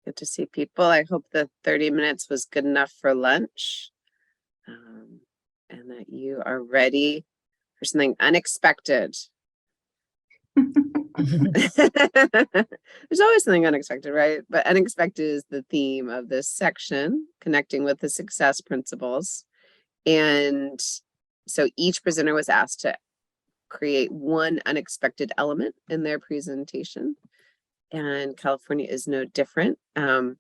Good to see people. I hope the 30 minutes was good enough for lunch, and that you are ready for something unexpected. There's always something unexpected, right? But unexpected is the theme of this section, connecting with the success principles. And so each presenter was asked to create one unexpected element in their presentation. And California is no different. I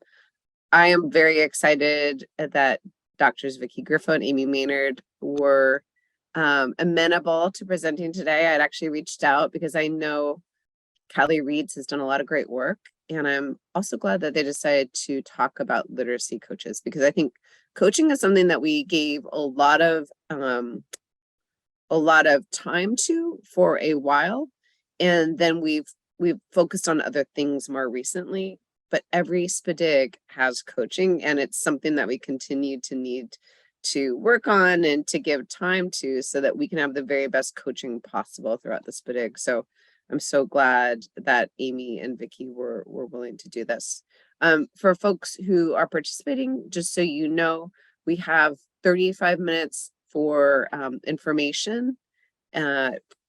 am very excited that Doctors Vicki Griffo and Amy Maynard were amenable to presenting today. I'd actually reached out because I know Callie Reeds has done a lot of great work. And I'm also glad that they decided to talk about literacy coaches, because I think coaching is something that we gave a lot of time to for a while. And then we've focused on other things more recently, but every SPDIG has coaching, and it's something that we continue to need to work on and to give time to, so that we can have the very best coaching possible throughout the SPDIG. So I'm so glad that Amy and Vicki were willing to do this. For folks who are participating, just so you know, we have 35 minutes for information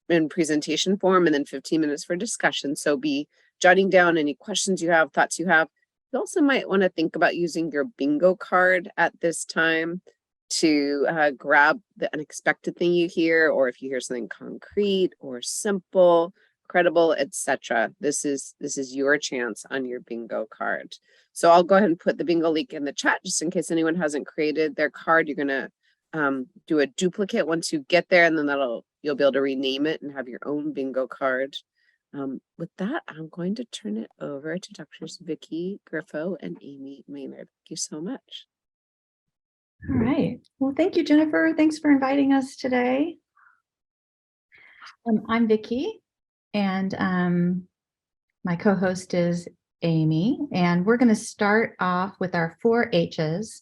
in presentation form, and then 15 minutes for discussion. So be jotting down any questions you have, thoughts you have. You also might want to think about using your bingo card at this time to grab the unexpected thing you hear, or if you hear something concrete or simple, credible, etc. This is your chance on your bingo card. So I'll go ahead and put the bingo link in the chat just in case anyone hasn't created their card. You're gonna do a duplicate once you get there, and then you'll be able to rename it and have your own bingo card. With that, I'm going to turn it over to Drs. Vicki Griffo and Amy Maynard. Thank you so much. All right. Well, thank you, Jennifer. Thanks for inviting us today. I'm Vicki, and my co-host is Amy, and we're going to start off with our 4 H's.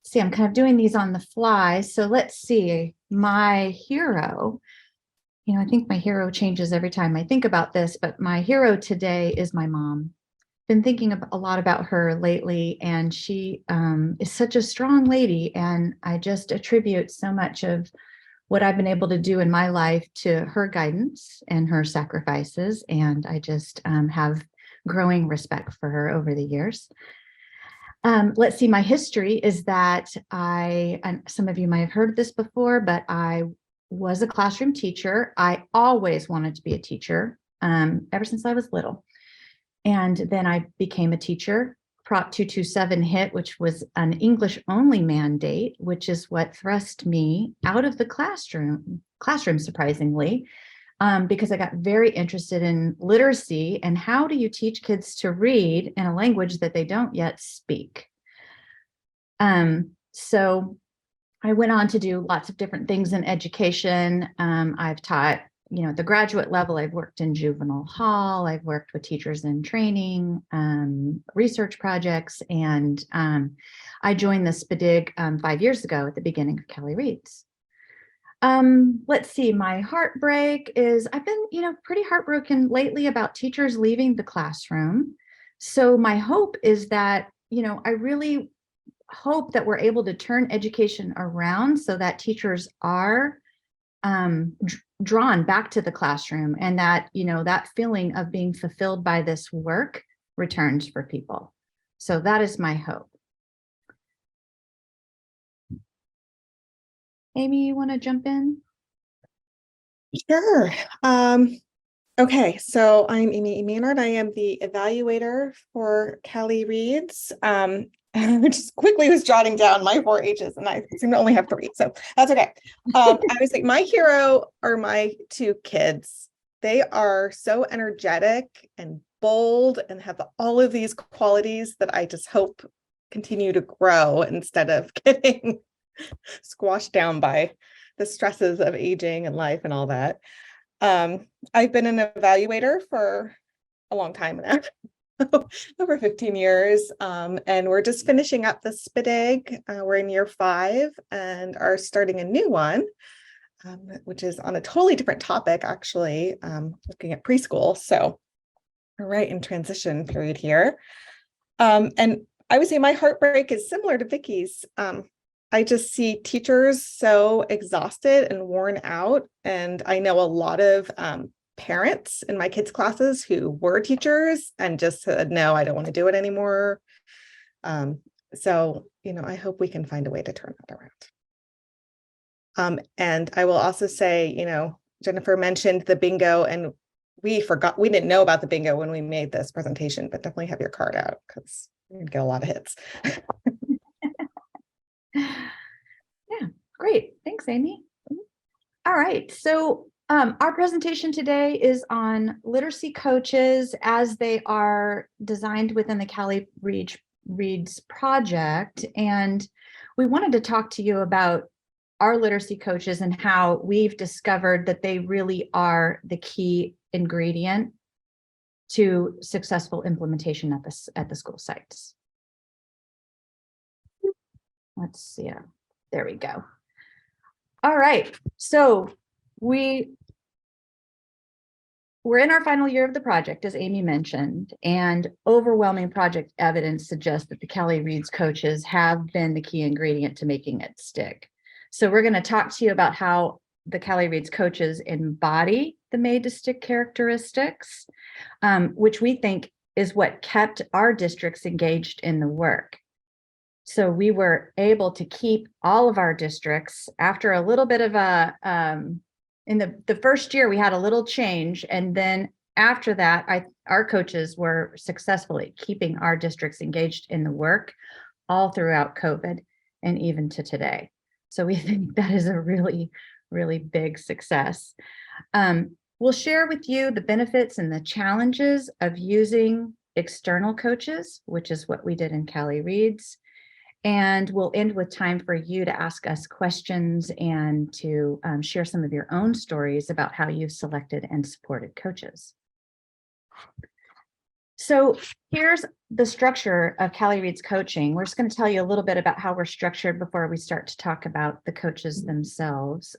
See, I'm kind of doing these on the fly, so let's see. My hero, I think my hero changes every time I think about this, but my hero today is my mom. Been thinking a lot about her lately, and she is such a strong lady, and I just attribute so much of what I've been able to do in my life to her guidance and her sacrifices, and I just have growing respect for her over the years. Let's see, my history is that and some of you might have heard this before, but I was a classroom teacher. I always wanted to be a teacher ever since I was little. And then I became a teacher. Prop 227 hit, which was an English only mandate, which is what thrust me out of the classroom surprisingly, because I got very interested in literacy and how do you teach kids to read in a language that they don't yet speak. So I went on to do lots of different things in education. I've taught, at the graduate level. I've worked in juvenile hall. I've worked with teachers in training, research projects, and I joined the SPDIG 5 years ago at the beginning of Callie Reeds. Let's see, my heartbreak is I've been, pretty heartbroken lately about teachers leaving the classroom. So my hope is that, I really hope that we're able to turn education around so that teachers are drawn back to the classroom, and that, that feeling of being fulfilled by this work returns for people. So that is my hope. Amy, you want to jump in? Sure. Okay, so I'm Amy Maynard. I am the evaluator for Callie Reeds. I just quickly was jotting down my 4 H's, and I seem to only have 3, so that's okay. I was like, my hero are my 2 kids. They are so energetic and bold and have all of these qualities that I just hope continue to grow instead of getting squashed down by the stresses of aging and life and all that. I've been an evaluator for a long time now, over 15 years, and we're just finishing up the SPDIG. We're in year 5 and are starting a new one, which is on a totally different topic, actually, looking at preschool. So All right, in transition period here. And I would say my heartbreak is similar to Vicky's. I just see teachers so exhausted and worn out. And I know a lot of parents in my kids' classes who were teachers and just said, no, I don't want to do it anymore. So, I hope we can find a way to turn that around. And I will also say, Jennifer mentioned the bingo, and we didn't know about the bingo when we made this presentation, but definitely have your card out because you're gonna get a lot of hits. Yeah, great. Thanks, Amy. All right. So our presentation today is on literacy coaches as they are designed within the Callie Reads project. And we wanted to talk to you about our literacy coaches and how we've discovered that they really are the key ingredient to successful implementation at the school sites. Let's see. There we go. All right. So we're in our final year of the project, as Amy mentioned, and overwhelming project evidence suggests that the Callie Reads coaches have been the key ingredient to making it stick. So we're going to talk to you about how the Callie Reads coaches embody the made to stick characteristics, which we think is what kept our districts engaged in the work. So we were able to keep all of our districts after a little bit of a, in the first year, we had a little change. And then after that, our coaches were successful at keeping our districts engaged in the work all throughout COVID and even to today. So we think that is a really, really big success. We'll share with you the benefits and the challenges of using external coaches, which is what we did in Callie Reads. And we'll end with time for you to ask us questions and to share some of your own stories about how you've selected and supported coaches. So here's the structure of Callie Reads coaching. We're just going to tell you a little bit about how we're structured before we start to talk about the coaches themselves.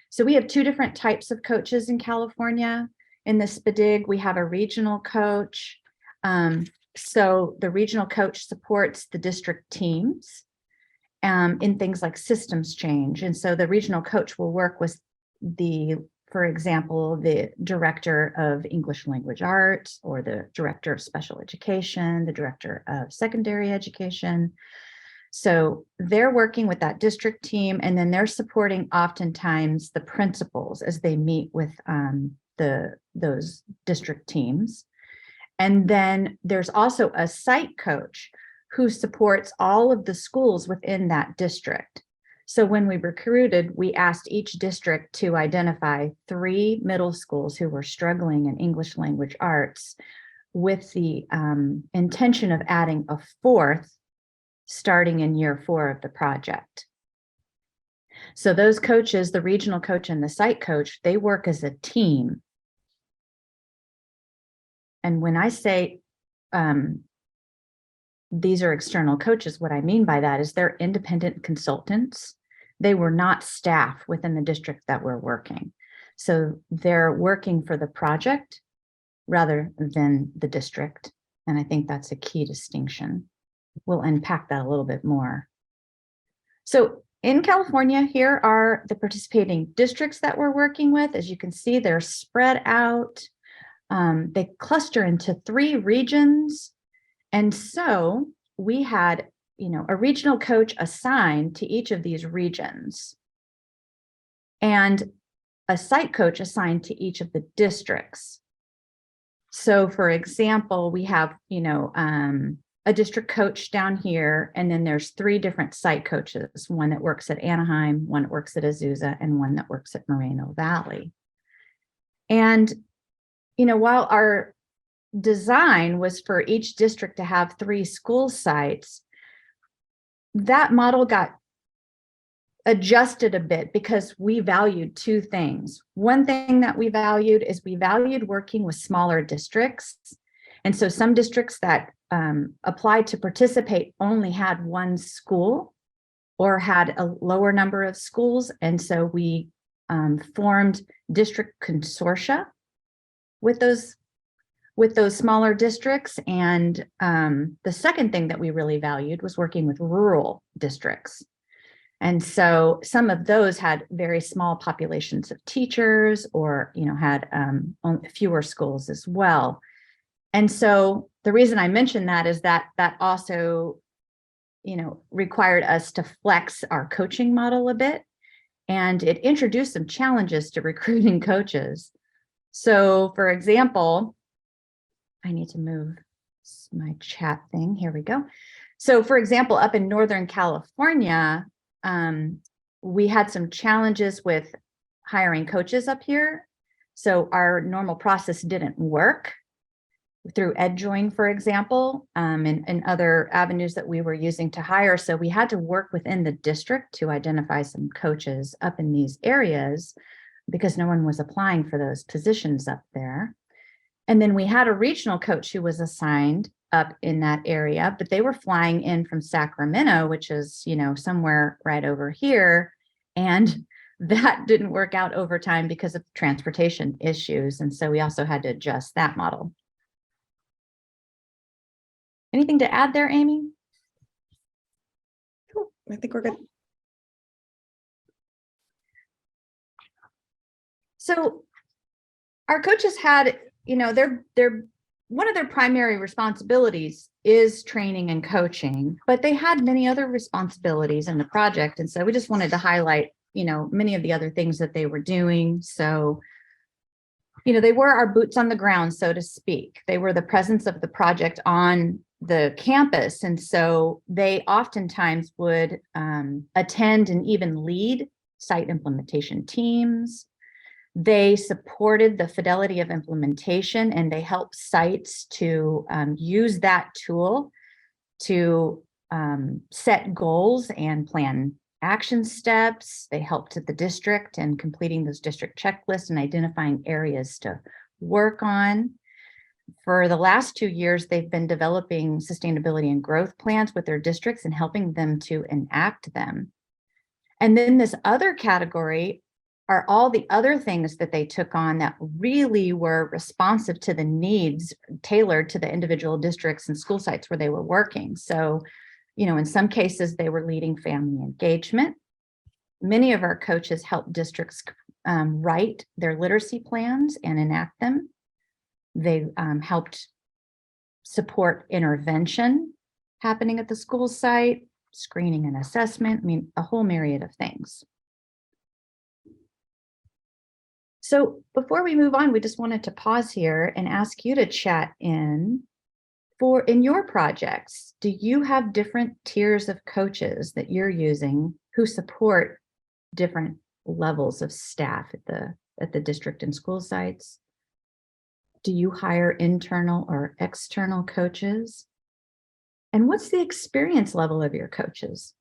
So we have two different types of coaches in California. In the SPDIG, we have a regional coach. So the regional coach supports the district teams in things like systems change. And so the regional coach will work with for example, the director of English language arts or the director of special education, the director of secondary education. So they're working with that district team, and then they're supporting oftentimes the principals as they meet with those district teams. And then there's also a site coach who supports all of the schools within that district. So when we recruited, we asked each district to identify 3 middle schools who were struggling in English language arts with the intention of adding a 4th starting in year 4 of the project. So those coaches, the regional coach and the site coach, they work as a team. And when I say these are external coaches, what I mean by that is they're independent consultants. They were not staff within the district that we're working. So they're working for the project rather than the district. And I think that's a key distinction. We'll unpack that a little bit more. So in California, here are the participating districts that we're working with. As you can see, they're spread out. They cluster into 3 regions. And so we had, a regional coach assigned to each of these regions and a site coach assigned to each of the districts. So for example, we have, a district coach down here, and then there's 3 different site coaches, one that works at Anaheim, one that works at Azusa, and one that works at Moreno Valley. And, while our design was for each district to have 3 school sites, that model got adjusted a bit because we valued 2 things. One thing that we valued is we valued working with smaller districts. And so some districts that applied to participate only had 1 school or had a lower number of schools. And so we formed district consortia with those with those smaller districts. And the second thing that we really valued was working with rural districts. And so some of those had very small populations of teachers, or, had fewer schools as well. And so the reason I mention that is that also, required us to flex our coaching model a bit. And it introduced some challenges to recruiting coaches. So, for example, I need to move my chat thing. Here we go. So, for example, up in Northern California, we had some challenges with hiring coaches up here. So our normal process didn't work through EdJoin, for example, and other avenues that we were using to hire. So we had to work within the district to identify some coaches up in these areas because no one was applying for those positions up there. And then we had a regional coach who was assigned up in that area, but they were flying in from Sacramento, which is, somewhere right over here. And that didn't work out over time because of transportation issues. And so we also had to adjust that model. Anything to add there, Amy? Cool. I think we're good. So our coaches had, they're one of their primary responsibilities is training and coaching, but they had many other responsibilities in the project. And so we just wanted to highlight, many of the other things that they were doing. So, they were our boots on the ground, so to speak. They were the presence of the project on the campus. And so they oftentimes would attend and even lead site implementation teams. They supported the fidelity of implementation, and they helped sites to use that tool to set goals and plan action steps. They helped the district in completing those district checklists and identifying areas to work on. For the last 2 years, they've been developing sustainability and growth plans with their districts and helping them to enact them. And then this other category are all the other things that they took on that really were responsive to the needs, tailored to the individual districts and school sites where they were working. So, in some cases, they were leading family engagement. Many of our coaches helped districts write their literacy plans and enact them. They helped support intervention happening at the school site, screening and assessment, a whole myriad of things. So before we move on, we just wanted to pause here and ask you to chat in your projects. Do you have different tiers of coaches that you're using who support different levels of staff at the district and school sites? Do you hire internal or external coaches? And what's the experience level of your coaches?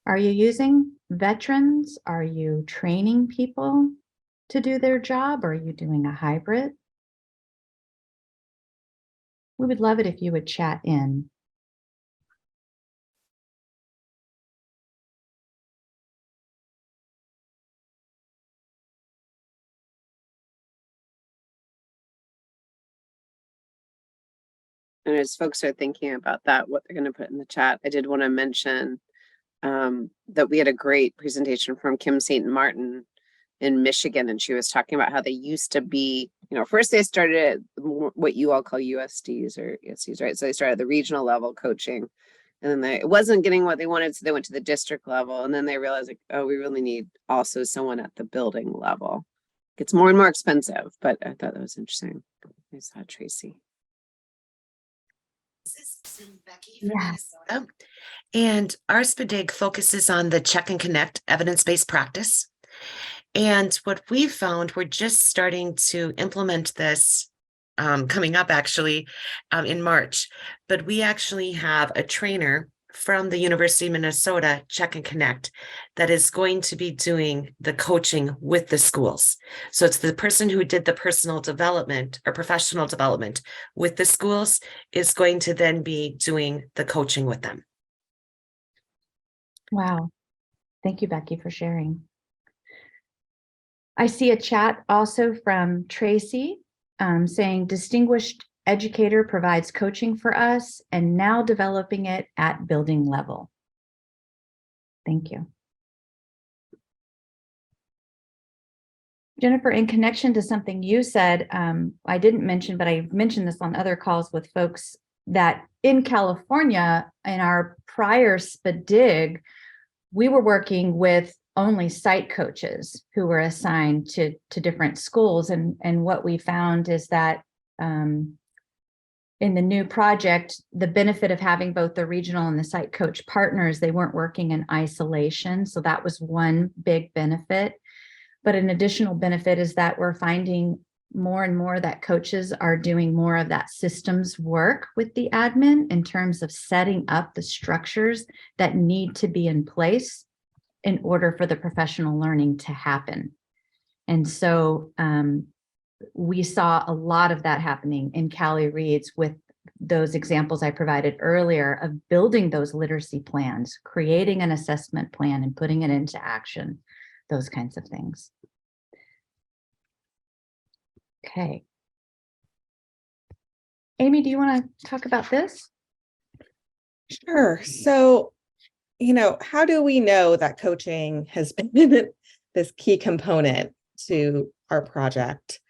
Are you using veterans? Are you training people to do their job? Or are you doing a hybrid? We would love it if you would chat in. And as folks are thinking about that, what they're going to put in the chat, I did want to mention that we had a great presentation from Kim St. Martin in Michigan, and she was talking about how they used to be, first they started at what you all call USDs or ESDs, right? So they started at the regional level coaching, and then it wasn't getting what they wanted, so they went to the district level, and then they realized, like, oh, we really need also someone at the building level. It's more and more expensive, but I thought that was interesting. I saw Tracy. This is Becky from Minnesota, and our SPDIG focuses on the check and connect evidence-based practice. And what we found, we're just starting to implement this coming up actually in March, but we actually have a trainer from the University of Minnesota, Check and Connect, that is going to be doing the coaching with the schools. So it's the person who did the personal development or professional development with the schools is going to then be doing the coaching with them. Wow. Thank you, Becky, for sharing. I see a chat also from Tracy saying distinguished educator provides coaching for us and now developing it at building level. Thank you. Jennifer, in connection to something you said, I didn't mention, but I mentioned this on other calls with folks, that in California, in our prior SPDIG, we were working with only site coaches who were assigned to different schools. And what we found is that in the new project, the benefit of having both the regional and the site coach partners, they weren't working in isolation. So that was one big benefit. But an additional benefit is that we're finding more and more that coaches are doing more of that systems work with the admin in terms of setting up the structures that need to be in place in order for the professional learning to happen. And so we saw a lot of that happening in Callie Reads with those examples I provided earlier of building those literacy plans, creating an assessment plan and putting it into action, those kinds of things. Okay. Amy, do you want to talk about this? Sure. So, how do we know that coaching has been this key component to our project?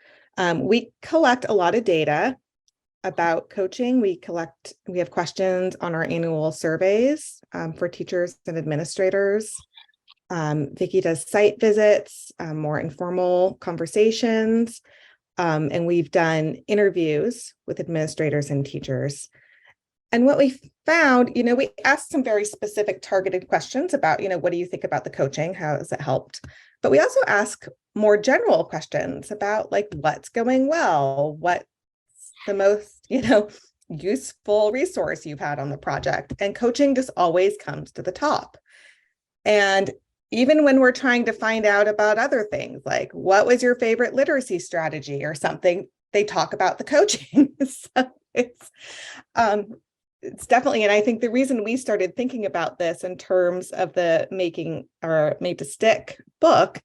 We collect a lot of data about coaching. We have questions on our annual surveys for teachers and administrators. Vicki does site visits, more informal conversations, and we've done interviews with administrators and teachers. And what we found, we asked some very specific targeted questions about, what do you think about the coaching? How has it helped? But we also ask more general questions about what's going well, what's the most, useful resource you've had on the project. And coaching just always comes to the top. And even when we're trying to find out about other things, like what was your favorite literacy strategy or something, they talk about the coaching. So it's definitely, and I think the reason we started thinking about this in terms of the Making or Made to Stick book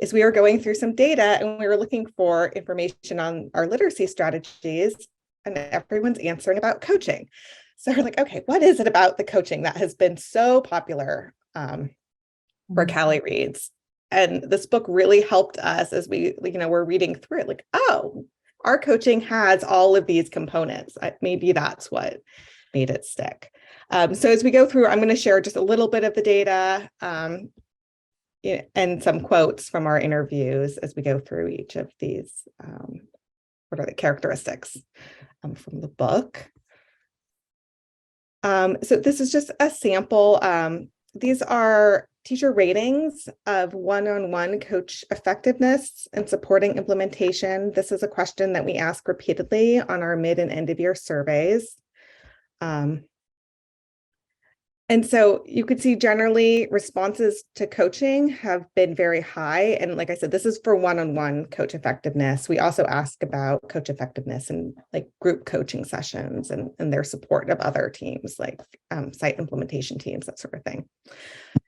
is we were going through some data and we were looking for information on our literacy strategies, and everyone's answering about coaching. So we're like, okay, what is it about the coaching that has been so popular for Callie Reads? And this book really helped us as we, we're reading through it, like, oh, our coaching has all of these components. Maybe that's what made it stick. So as we go through, I'm going to share just a little bit of the data and some quotes from our interviews as we go through each of these. What are the characteristics from the book? So this is just a sample. These are teacher ratings of one-on-one coach effectiveness and supporting implementation. This is a question that we ask repeatedly on our mid and end of year surveys. And so you could see generally responses to coaching have been very high. And like I said, this is for one-on-one coach effectiveness. We also ask about coach effectiveness in group coaching sessions and their support of other teams, like site implementation teams, that sort of thing.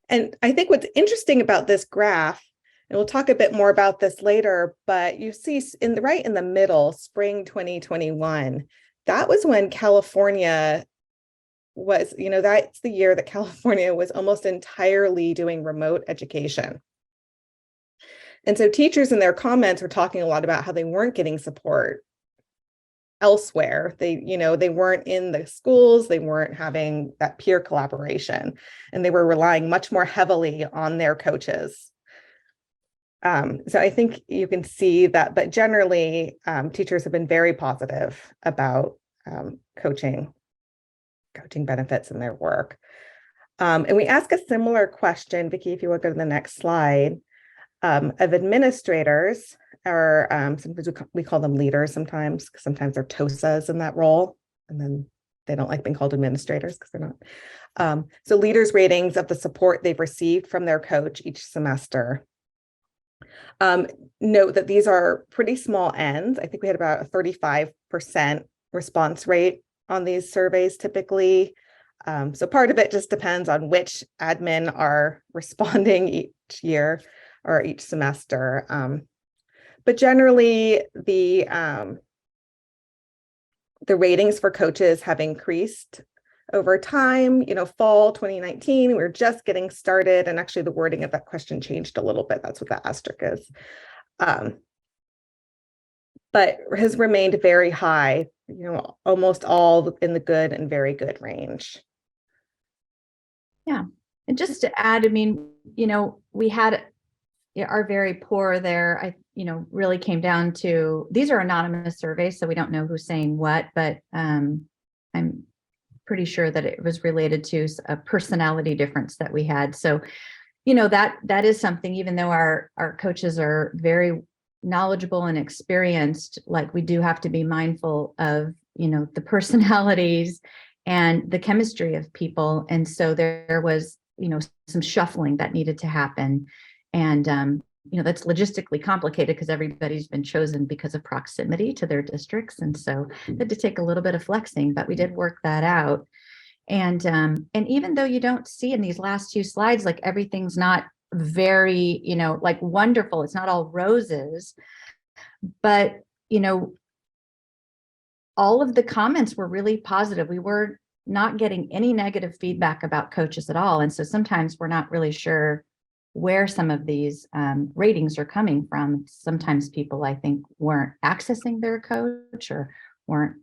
And I think what's interesting about this graph, and we'll talk a bit more about this later, but you see right in the middle, spring 2021, that was when California was, that's the year that California was almost entirely doing remote education. And so teachers in their comments were talking a lot about how they weren't getting support elsewhere. They weren't in the schools, they weren't having that peer collaboration, and they were relying much more heavily on their coaches. So I think you can see that, but generally teachers have been very positive about coaching benefits in their work. And we ask a similar question, Vicki, if you want to go to the next slide, of administrators, or sometimes we call them leaders sometimes, because sometimes they're TOSAs in that role, and then they don't like being called administrators because they're not. So leaders' ratings of the support they've received from their coach each semester. Note that these are pretty small ends. I think we had about a 35% response rate on these surveys typically. So part of it just depends on which admin are responding each year or each semester. But generally, the the ratings for coaches have increased over time. Fall 2019, we were just getting started, and actually the wording of that question changed a little bit. That's what that asterisk is. But has remained very high, almost all in the good and very good range. Yeah. And just to add, I mean, we had our very poor there, really came down to, these are anonymous surveys, so we don't know who's saying what, but I'm pretty sure that it was related to a personality difference that we had. So, that is something, even though our coaches are very knowledgeable and experienced, like, we do have to be mindful of, the personalities and the chemistry of people. And so there was, some shuffling that needed to happen. And, that's logistically complicated because everybody's been chosen because of proximity to their districts. And so it had to take a little bit of flexing, but we did work that out. And even though you don't see in these last few slides, like, everything's not very, like, wonderful, it's not all roses, but, all of the comments were really positive. We were not getting any negative feedback about coaches at all. And so sometimes we're not really sure where some of these ratings are coming from. Sometimes people, I think, weren't accessing their coach, or weren't,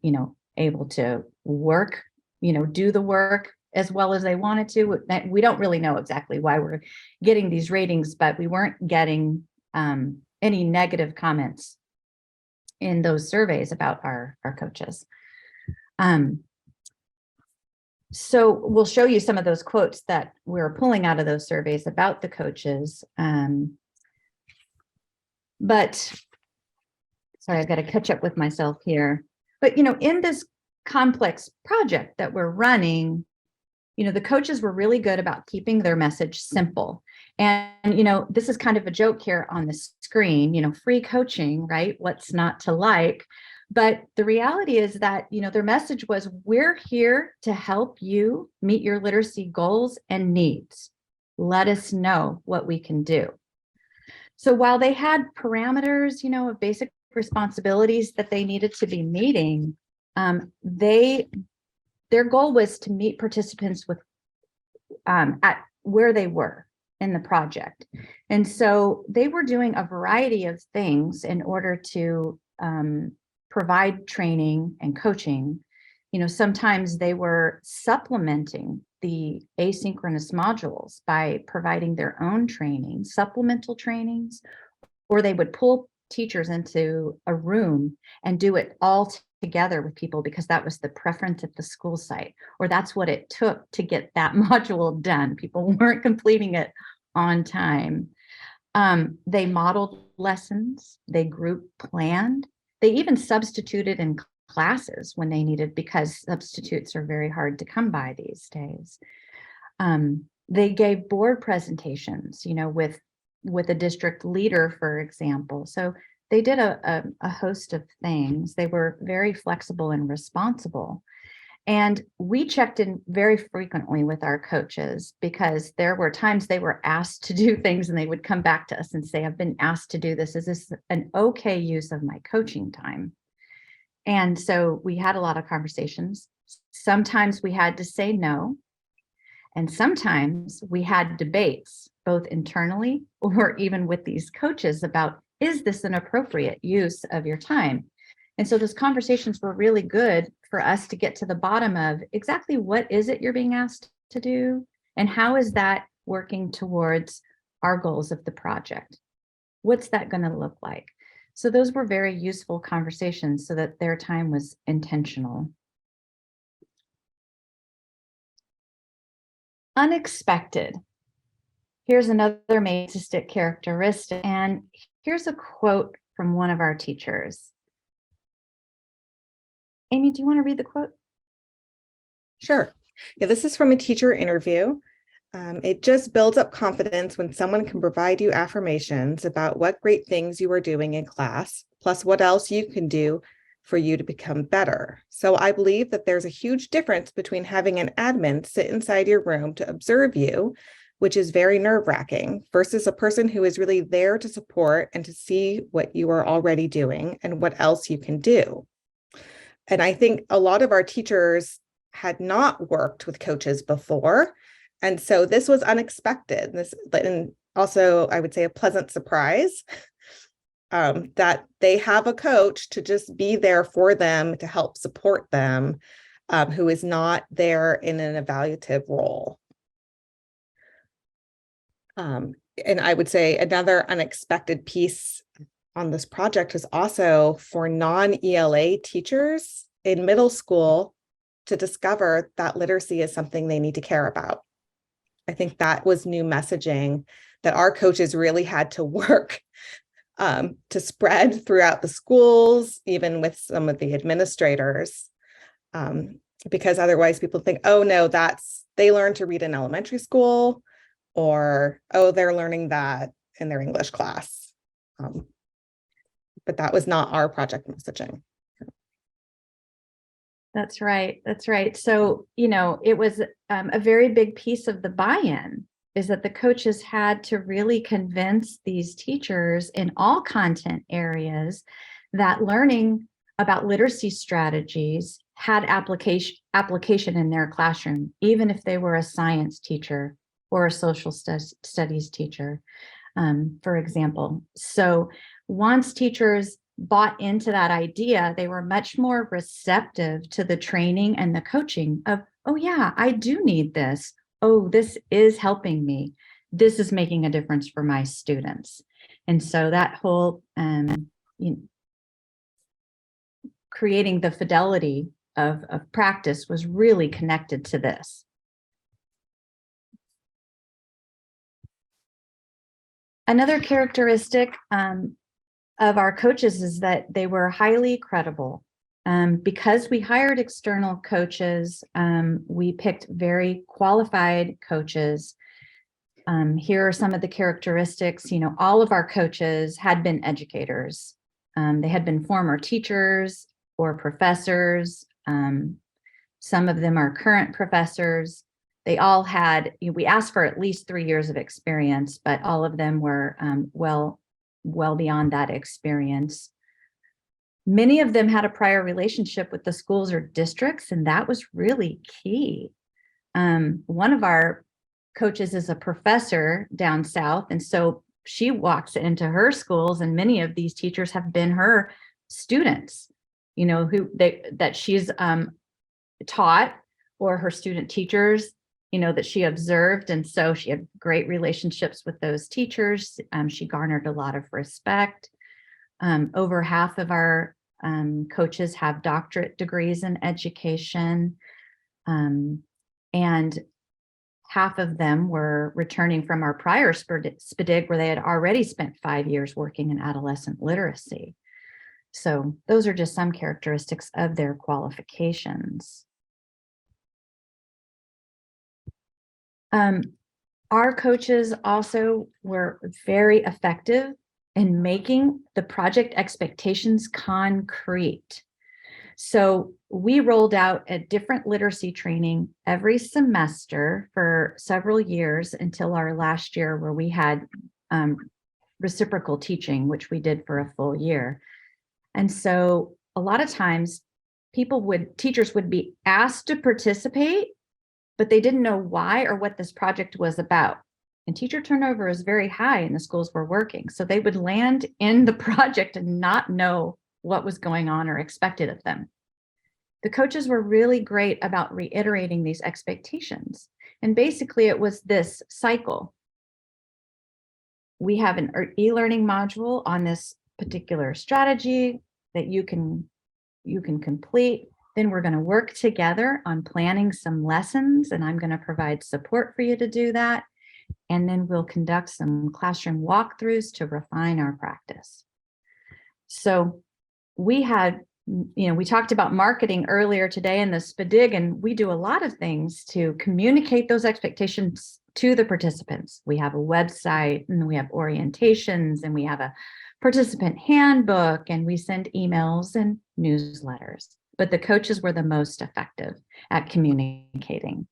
able to work, do the work as well as they wanted to. We don't really know exactly why we're getting these ratings, but we weren't getting any negative comments in those surveys about our coaches. So we'll show you some of those quotes that we're pulling out of those surveys about the coaches. But sorry, I've got to catch up with myself here. But, in this complex project that we're running, the coaches were really good about keeping their message simple. And, this is kind of a joke here on the screen, free coaching, right? What's not to like? But the reality is that, their message was, we're here to help you meet your literacy goals and needs. Let us know what we can do. So while they had parameters, of basic responsibilities that they needed to be meeting, their goal was to meet participants with at where they were in the project. And so they were doing a variety of things in order to provide training and coaching. Sometimes they were supplementing the asynchronous modules by providing their own training, supplemental trainings, or they would pull teachers into a room and do it all together with people because that was the preference at the school site, or that's what it took to get that module done. People weren't completing it on time. They modeled lessons, they group planned, they even substituted in classes when they needed, because substitutes are very hard to come by these days. They gave board presentations, with a district leader, for example. So they did a host of things. They were very flexible and responsible. And we checked in very frequently with our coaches, because there were times they were asked to do things and they would come back to us and say, I've been asked to do this. Is this an okay use of my coaching time? And so we had a lot of conversations. Sometimes we had to say no. And sometimes we had debates, both internally or even with these coaches, about, is this an appropriate use of your time? And so those conversations were really good for us to get to the bottom of exactly what is it you're being asked to do, and how is that working towards our goals of the project? What's that going to look like? So those were very useful conversations so that their time was intentional. Unexpected. Here's another majestic characteristic, and here's a quote from one of our teachers. Amy, do you want to read the quote? Sure. Yeah, this is from a teacher interview. It just builds up confidence when someone can provide you affirmations about what great things you are doing in class, plus what else you can do for you to become better. So I believe that there's a huge difference between having an admin sit inside your room to observe you, which is very nerve-wracking, versus a person who is really there to support and to see what you are already doing and what else you can do. And I think a lot of our teachers had not worked with coaches before. And so this was unexpected. And also, I would say, a pleasant surprise that they have a coach to just be there for them, to help support them, who is not there in an evaluative role. And I would say another unexpected piece on this project is also for non-ELA teachers in middle school to discover that literacy is something they need to care about. I think that was new messaging that our coaches really had to work to spread throughout the schools, even with some of the administrators, because otherwise people think, oh no, they learn to read in elementary school, or, oh, they're learning that in their English class. But that was not our project messaging. That's right. That's right. So, it was a very big piece of the buy-in is that the coaches had to really convince these teachers in all content areas that learning about literacy strategies had application in their classroom, even if they were a science teacher or a social studies teacher, for example. So once teachers bought into that idea, they were much more receptive to the training and the coaching of, oh yeah, I do need this. Oh, this is helping me. This is making a difference for my students. And so that whole creating the fidelity of practice was really connected to this. Another characteristic of our coaches is that they were highly credible. Because we hired external coaches, we picked very qualified coaches. Here are some of the characteristics. All of our coaches had been educators. They had been former teachers or professors. Some of them are current professors. They all had, we asked for at least 3 years of experience, but all of them were well beyond that experience. Many of them had a prior relationship with the schools or districts, and that was really key. One of our coaches is a professor down south, and so she walks into her schools, and many of these teachers have been her students, that she's taught, or her student teachers, that she observed. And so she had great relationships with those teachers. She garnered a lot of respect. Over half of our coaches have doctorate degrees in education. And half of them were returning from our prior SPDIG, where they had already spent 5 years working in adolescent literacy. So those are just some characteristics of their qualifications. Our coaches also were very effective in making the project expectations concrete. So we rolled out a different literacy training every semester for several years until our last year, where we had reciprocal teaching, which we did for a full year. And so a lot of times teachers would be asked to participate, but they didn't know why or what this project was about. And teacher turnover is very high in the schools we're working. So they would land in the project and not know what was going on or expected of them. The coaches were really great about reiterating these expectations. And basically it was this cycle. We have an e-learning module on this particular strategy that you can complete. Then we're going to work together on planning some lessons, and I'm going to provide support for you to do that. And then we'll conduct some classroom walkthroughs to refine our practice. So we had, we talked about marketing earlier today in the SPDIG, and we do a lot of things to communicate those expectations to the participants. We have a website, and we have orientations, and we have a participant handbook, and we send emails and newsletters. But the coaches were the most effective at communicating,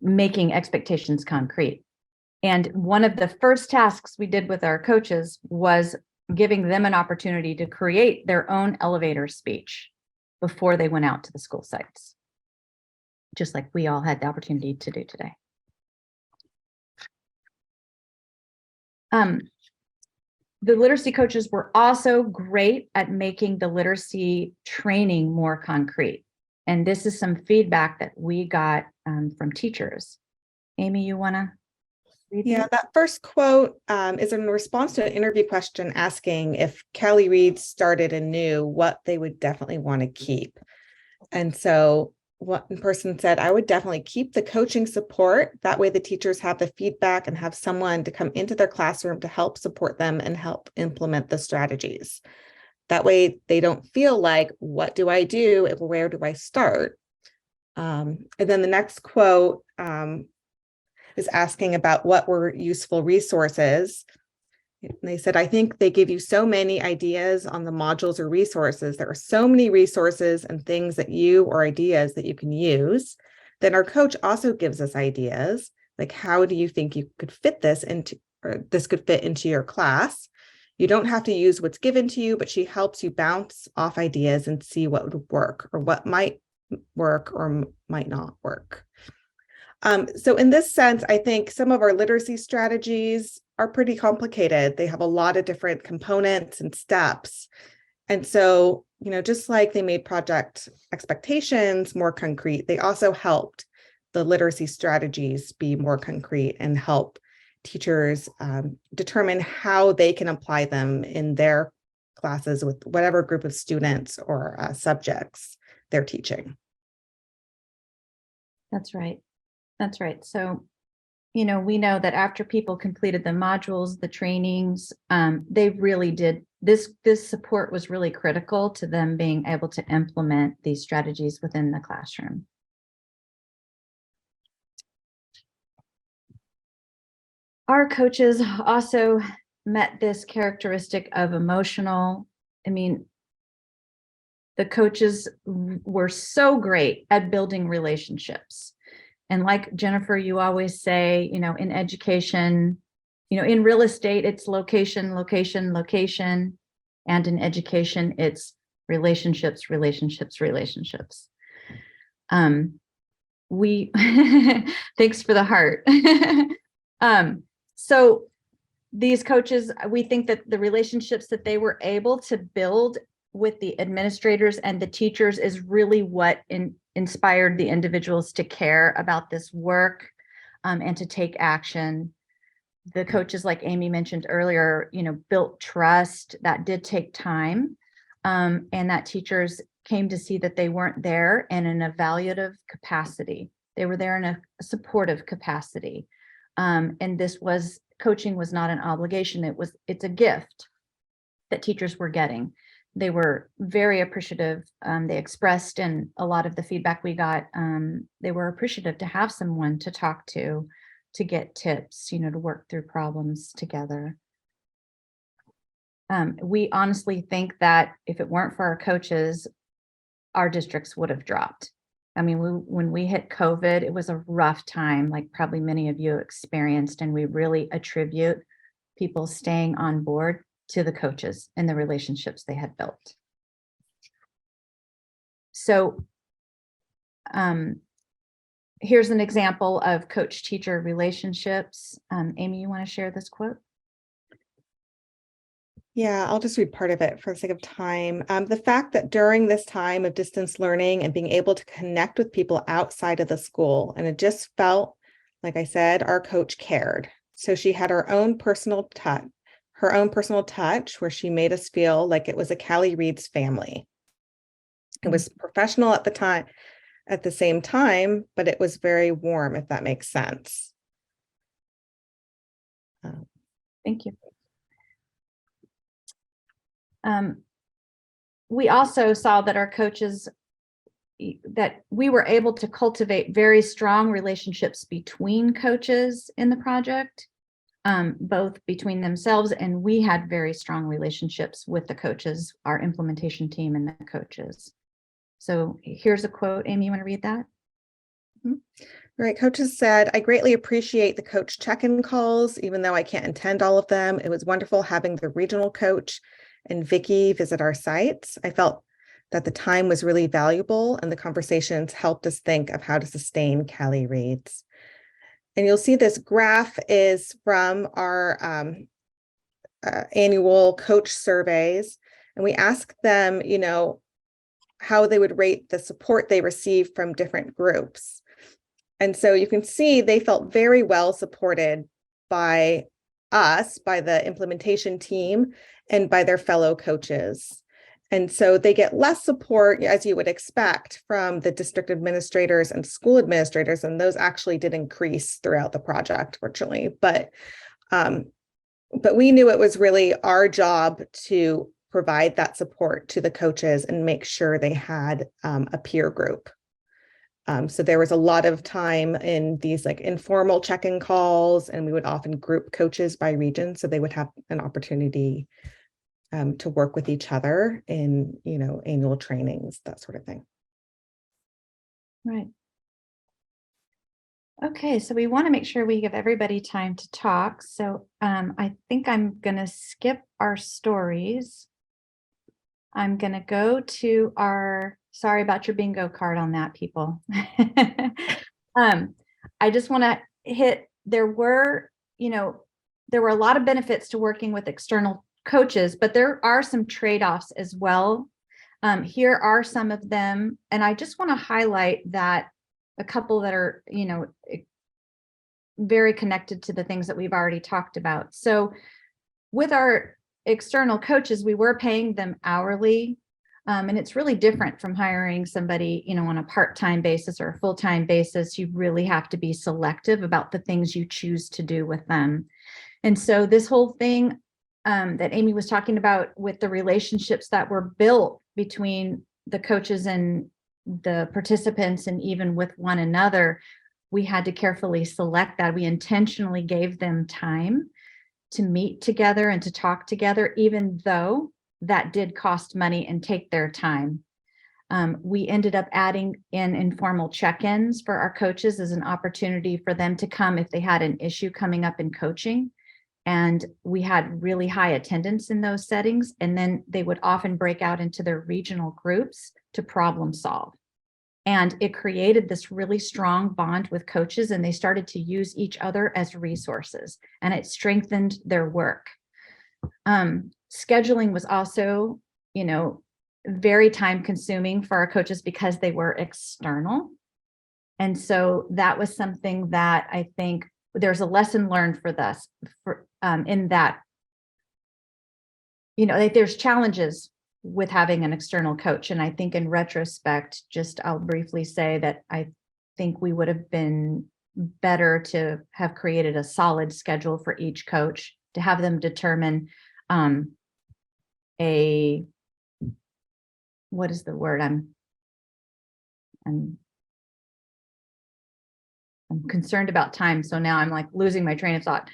making expectations concrete. And one of the first tasks we did with our coaches was giving them an opportunity to create their own elevator speech before they went out to the school sites, just like we all had the opportunity to do today. The literacy coaches were also great at making the literacy training more concrete. And this is some feedback that we got from teachers. Amy, you want to read? Yeah, that first quote is in response to an interview question asking if Kelly Reed started anew, what they would definitely want to keep. And so one person said, I would definitely keep the coaching support. That way the teachers have the feedback and have someone to come into their classroom to help support them and help implement the strategies. That way they don't feel like, what do I do? Where do I start? And then the next quote is asking about what were useful resources. And they said, I think they give you so many ideas on the modules or resources. There are so many resources and things that or ideas that you can use. Then our coach also gives us ideas, like how do you think you could fit this into, or this could fit into your class? You don't have to use what's given to you, but she helps you bounce off ideas and see what would work or what might work or might not work. So in this sense, I think some of our literacy strategies are pretty complicated. They have a lot of different components and steps. And so, just like they made project expectations more concrete, they also helped the literacy strategies be more concrete and help teachers determine how they can apply them in their classes with whatever group of students or subjects they're teaching. That's right. That's right. So, we know that after people completed the modules, the trainings, they really did, this support was really critical to them being able to implement these strategies within the classroom. Our coaches also met this characteristic of emotional. The coaches were so great at building relationships. And like Jennifer, you always say, in education, in real estate, it's location, location, location. And in education, it's relationships, relationships, relationships. Thanks for the heart. So these coaches, we think that the relationships that they were able to build with the administrators and the teachers is really what inspired the individuals to care about this work and to take action. The coaches, like Amy mentioned earlier, built trust. That did take time, and that teachers came to see that they weren't there in an evaluative capacity. They were there in a supportive capacity. And coaching was not an obligation. It's a gift that teachers were getting. They were very appreciative. They expressed in a lot of the feedback we got, they were appreciative to have someone to talk to get tips, to work through problems together. We honestly think that if it weren't for our coaches, our districts would have dropped. When we hit COVID, it was a rough time, like probably many of you experienced, and we really attribute people staying on board to the coaches and the relationships they had built. So here's an example of coach-teacher relationships. Amy, you want to share this quote? Yeah, I'll just read part of it for the sake of time. The fact that during this time of distance learning and being able to connect with people outside of the school, and it just felt, like I said, our coach cared. So she had her own personal touch where she made us feel like it was a Callie Reed's family. It was professional at the same time, but it was very warm, if that makes sense. Thank you. We also saw that our coaches, that we were able to cultivate very strong relationships between coaches in the project, both between themselves, and we had very strong relationships with the coaches, our implementation team and the coaches. So here's a quote. Amy, you want to read that? Right, coaches said, I greatly appreciate the coach check-in calls, even though I can't attend all of them. It was wonderful having the regional coach and Vicky visit our sites. I felt that the time was really valuable and the conversations helped us think of how to sustain Callie Reads. And you'll see this graph is from our annual coach surveys. And we asked them, how they would rate the support they received from different groups. And so you can see they felt very well supported by us, by the implementation team, and by their fellow coaches. And so they get less support, as you would expect, from the district administrators and school administrators, and those actually did increase throughout the project, fortunately. But we knew it was really our job to provide that support to the coaches and make sure they had a peer group. So there was a lot of time in these like informal check-in calls, and we would often group coaches by region, so they would have an opportunity to work with each other in, annual trainings, that sort of thing. Right. Okay, so we want to make sure we give everybody time to talk. So I think I'm going to skip our stories. I'm going to go to our, sorry about your bingo card on that, people. I just want to hit, there were a lot of benefits to working with external coaches, but there are some trade-offs as well. Here are some of them, and I just want to highlight that a couple that are, very connected to the things that we've already talked about. So with our external coaches, we were paying them hourly. And it's really different from hiring somebody, on a part-time basis or a full-time basis. You really have to be selective about the things you choose to do with them. And so this whole thing that Amy was talking about with the relationships that were built between the coaches and the participants and even with one another, we had to carefully select that. We intentionally gave them time to meet together and to talk together, even though that did cost money and take their time. We ended up adding in informal check-ins for our coaches as an opportunity for them to come if they had an issue coming up in coaching. And we had really high attendance in those settings. And then they would often break out into their regional groups to problem solve. And it created this really strong bond with coaches, and they started to use each other as resources, and it strengthened their work. Scheduling was also, very time consuming for our coaches because they were external. And so that was something that I think there's a lesson learned for this, in that, there's challenges with having an external coach. And I think in retrospect, I'll briefly say that I think we would have been better to have created a solid schedule for each coach, to have them determine what is the word? I'm concerned about time. So now I'm like losing my train of thought.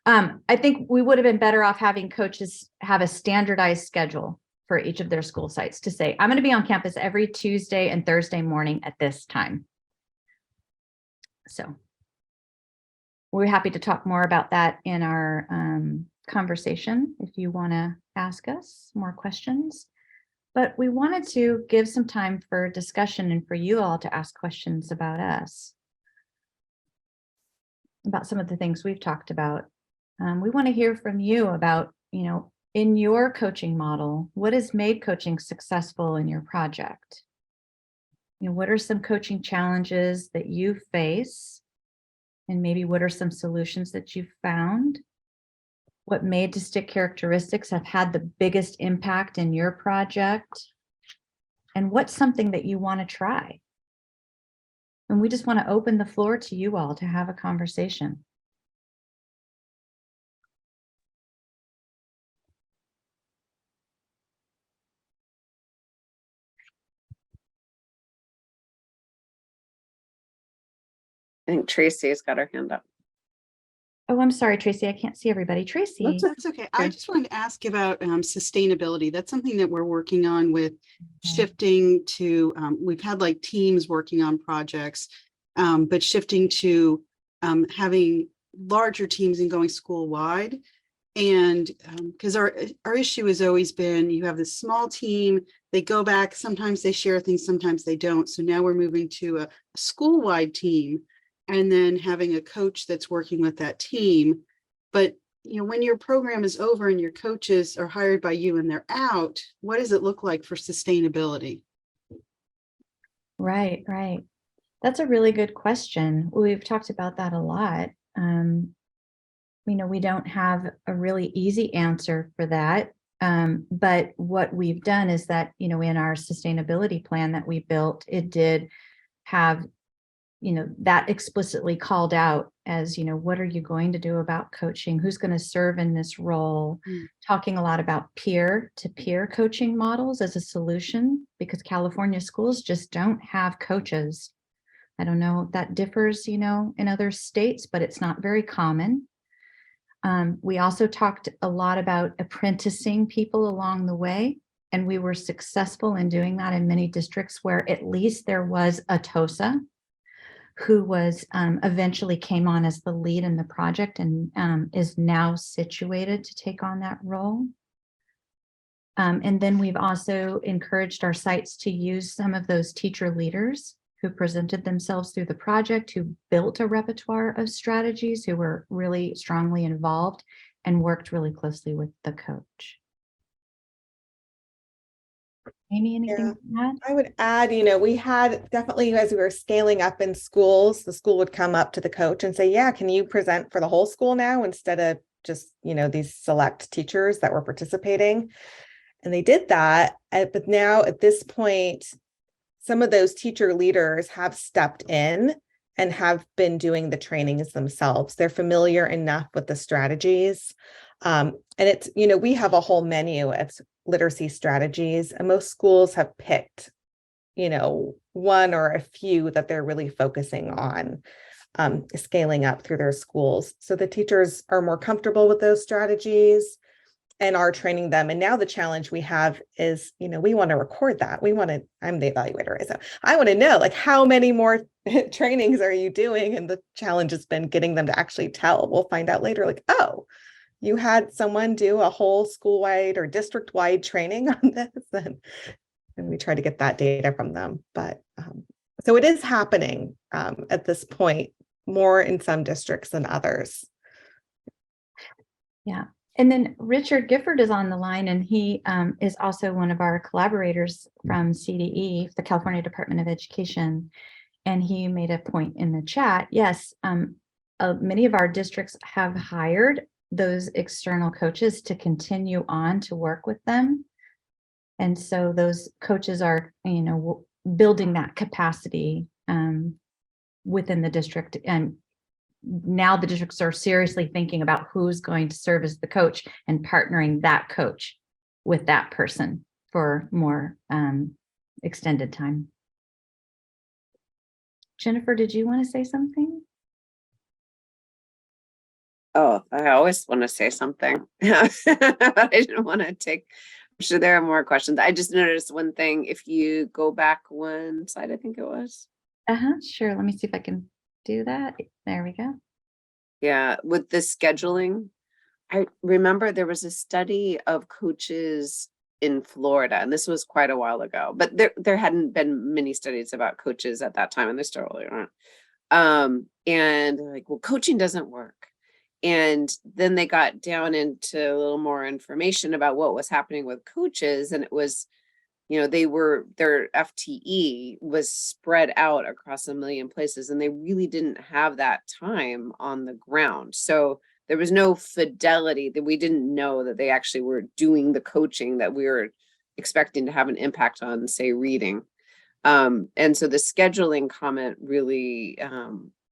I think we would have been better off having coaches have a standardized schedule for each of their school sites to say, I'm going to be on campus every Tuesday and Thursday morning at this time. So we're happy to talk more about that in our conversation if you want to ask us more questions. But we wanted to give some time for discussion and for you all to ask questions about us, about some of the things we've talked about. We want to hear from you about, in your coaching model, what has made coaching successful in your project? What are some coaching challenges that you face? And maybe what are some solutions that you've found? What made to stick characteristics have had the biggest impact in your project? And what's something that you want to try? And we just want to open the floor to you all to have a conversation. I think Tracy's got her hand up. Oh, I'm sorry, Tracy. I can't see everybody. Tracy. That's okay. I just wanted to ask about sustainability. That's something that we're working on with shifting to, we've had like teams working on projects but shifting to having larger teams and going school wide. And because our issue has always been, you have this small team, they go back, sometimes they share things, sometimes they don't. So now we're moving to a school-wide team and then having a coach that's working with that team. But when your program is over and your coaches are hired by you and they're out, what does it look like for sustainability? Right, right. That's a really good question. We've talked about that a lot. We don't have a really easy answer for that. But what we've done is that, in our sustainability plan that we built, it did have, that explicitly called out as, what are you going to do about coaching? Who's going to serve in this role? Talking a lot about peer-to-peer coaching models as a solution, because California schools just don't have coaches. I don't know if that differs, in other states, but it's not very common. We also talked a lot about apprenticing people along the way, and we were successful in doing that in many districts where at least there was a TOSA who was eventually came on as the lead in the project and is now situated to take on that role. And then we've also encouraged our sites to use some of those teacher leaders who presented themselves through the project, who built a repertoire of strategies, who were really strongly involved and worked really closely with the coach. Amy, anything to add? I would add, we had definitely, as we were scaling up in schools, the school would come up to the coach and say, yeah, can you present for the whole school now instead of just, these select teachers that were participating? And they did that. But now at this point, some of those teacher leaders have stepped in and have been doing the trainings themselves. They're familiar enough with the strategies. And it's, we have a whole menu of literacy strategies, and most schools have picked, one or a few that they're really focusing on scaling up through their schools. So the teachers are more comfortable with those strategies and are training them. And now the challenge we have is, we want to record that. I'm the evaluator. So I want to know, how many more trainings are you doing? And the challenge has been getting them to actually tell. We'll find out later, oh, you had someone do a whole school-wide or district-wide training on this. And we try to get that data from them. But so it is happening at this point, more in some districts than others. Yeah. And then Richard Gifford is on the line, and he is also one of our collaborators from CDE, the California Department of Education. And he made a point in the chat. Yes, many of our districts have hired those external coaches to continue on to work with them. And so those coaches are, building that capacity within the district. And now the districts are seriously thinking about who's going to serve as the coach and partnering that coach with that person for more extended time. Jennifer, did you want to say something? Oh, I always want to say something. I didn't want to take, I'm sure there are more questions. I just noticed one thing. If you go back one slide, I think it was. Sure. Let me see if I can do that. There we go. Yeah, with the scheduling, I remember there was a study of coaches in Florida, and this was quite a while ago, but there hadn't been many studies about coaches at that time, and there still really aren't. And they're like, well, coaching doesn't work. And then they got down into a little more information about what was happening with coaches, and it was, their FTE was spread out across a million places, and they really didn't have that time on the ground. So there was no fidelity, that we didn't know that they actually were doing the coaching that we were expecting to have an impact on, say, reading. And so the scheduling comment really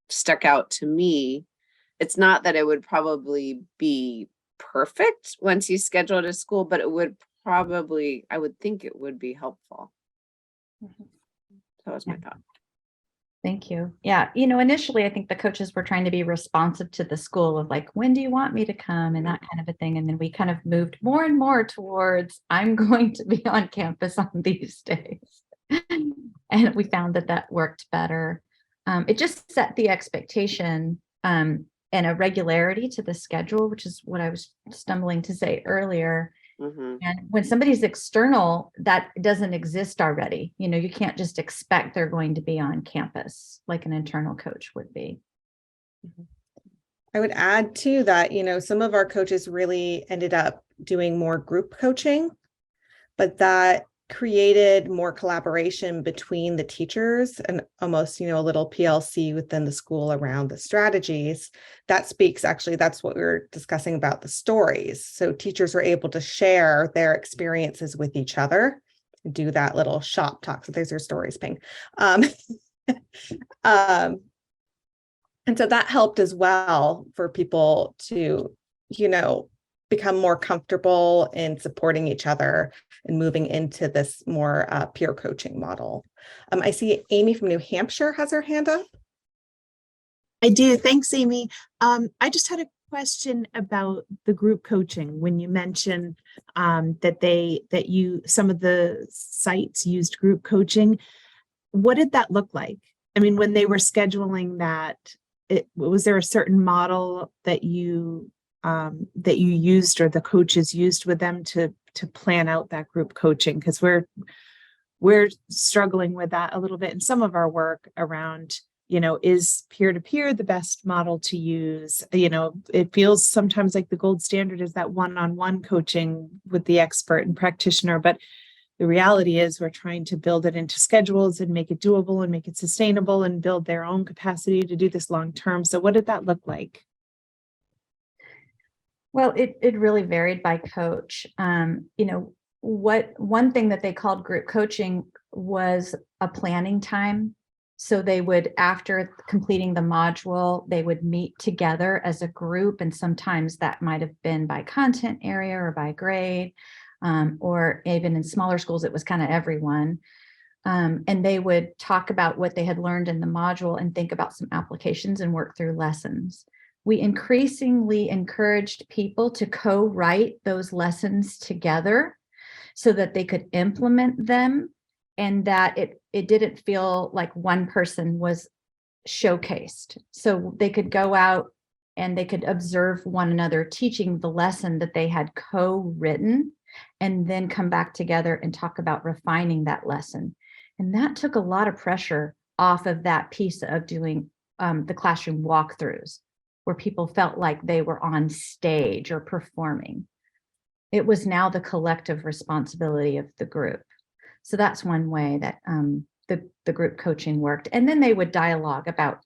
stuck out to me. It's not that it would probably be perfect once you scheduled a school, but it would probably, I would think it would be helpful. That was my thought. Thank you. Yeah. Initially, I think the coaches were trying to be responsive to the school of when do you want me to come and that kind of a thing. And then we kind of moved more and more towards, I'm going to be on campus on these days. And we found that worked better. It just set the expectation and a regularity to the schedule, which is what I was stumbling to say earlier. Mhm. And when somebody's external, that doesn't exist already. You know, you can't just expect they're going to be on campus like an internal coach would be. I would add too that, some of our coaches really ended up doing more group coaching, but that created more collaboration between the teachers and almost, a little PLC within the school around the strategies. That speaks, actually, that's what we were discussing about the stories. So teachers were able to share their experiences with each other, do that little shop talk. So there's your stories, Ping. And so that helped as well for people to, become more comfortable in supporting each other and moving into this more peer coaching model. I see Amy from New Hampshire has her hand up. I do. Thanks, Amy. I just had a question about the group coaching. When you mentioned that some of the sites used group coaching, what did that look like? I mean, when they were scheduling that, was there a certain model that you used or the coaches used with them to plan out that group coaching? Because we're struggling with that a little bit in some of our work around, is peer-to-peer the best model to use? It feels sometimes like the gold standard is that one-on-one coaching with the expert and practitioner, but the reality is we're trying to build it into schedules and make it doable and make it sustainable and build their own capacity to do this long term. So what did that look like? Well, it really varied by coach. One thing that they called group coaching was a planning time. So they would, after completing the module, they would meet together as a group. And sometimes that might have been by content area or by grade, or even in smaller schools, it was kind of everyone. And they would talk about what they had learned in the module and think about some applications and work through lessons. We increasingly encouraged people to co-write those lessons together so that they could implement them, and that it didn't feel like one person was showcased. So they could go out and they could observe one another teaching the lesson that they had co-written, and then come back together and talk about refining that lesson. And that took a lot of pressure off of that piece of doing the classroom walkthroughs, where people felt like they were on stage or performing. It was now the collective responsibility of the group. So that's one way that the group coaching worked. And then they would dialogue about,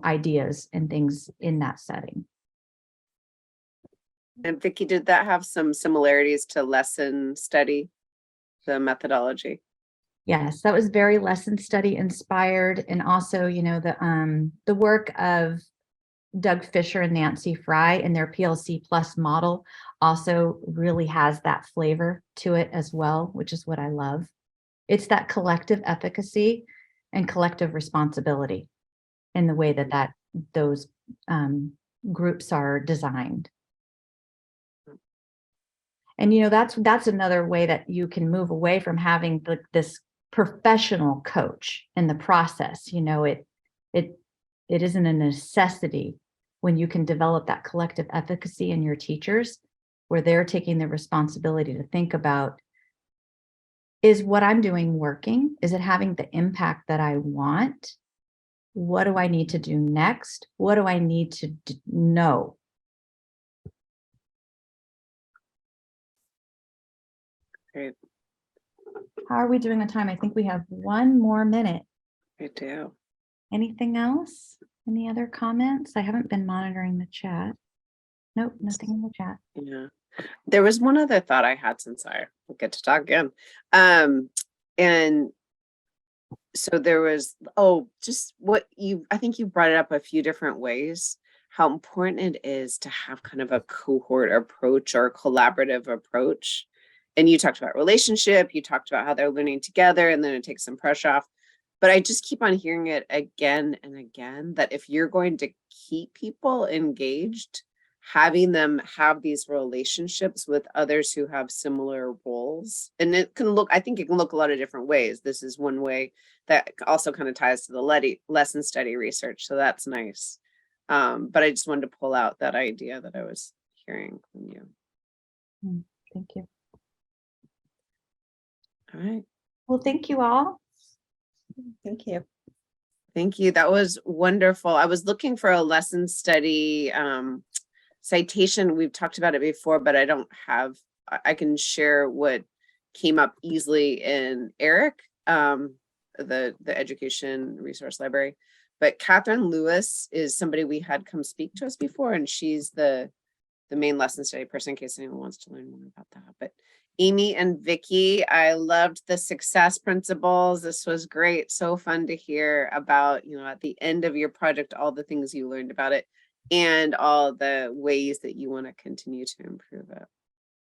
ideas and things in that setting. And Vicki, did that have some similarities to lesson study, the methodology? Yes, that was very lesson study inspired. And also, the work of Doug Fisher and Nancy Fry and their PLC Plus model also really has that flavor to it as well, which is what I love. It's that collective efficacy and collective responsibility in the way that those groups are designed. And that's another way that you can move away from having this professional coach in the process. It isn't a necessity when you can develop that collective efficacy in your teachers, where they're taking the responsibility to think about, is what I'm doing working? Is it having the impact that I want? What do I need to do next? What do I need to know? Great. How are we doing on time? I think we have one more minute. I do. Anything else? Any other comments? I haven't been monitoring the chat. Nope, nothing in the chat. Yeah. There was one other thought I had since I get to talk again. And so there was, just I think you brought it up a few different ways, how important it is to have kind of a cohort approach or collaborative approach. And you talked about relationship, you talked about how they're learning together and then it takes some pressure off. But I just keep on hearing it again and again, that if you're going to keep people engaged, having them have these relationships with others who have similar roles. And it can look, I think it can look a lot of different ways. This is one way that also kind of ties to the lesson study research. So that's nice. But I just wanted to pull out that idea that I was hearing from you. Thank you. All right. Well, thank you all. Thank you. Thank you. That was wonderful. I was looking for a lesson study citation. We've talked about it before, but I don't have, I can share what came up easily in ERIC, the education resource library. But Catherine Lewis is somebody we had come speak to us before, and she's the main lesson study person in case anyone wants to learn more about that. But Amy and Vicky, I loved the success principles. This was great. So fun to hear about, you know, at the end of your project, all the things you learned about it and all the ways that you want to continue to improve it.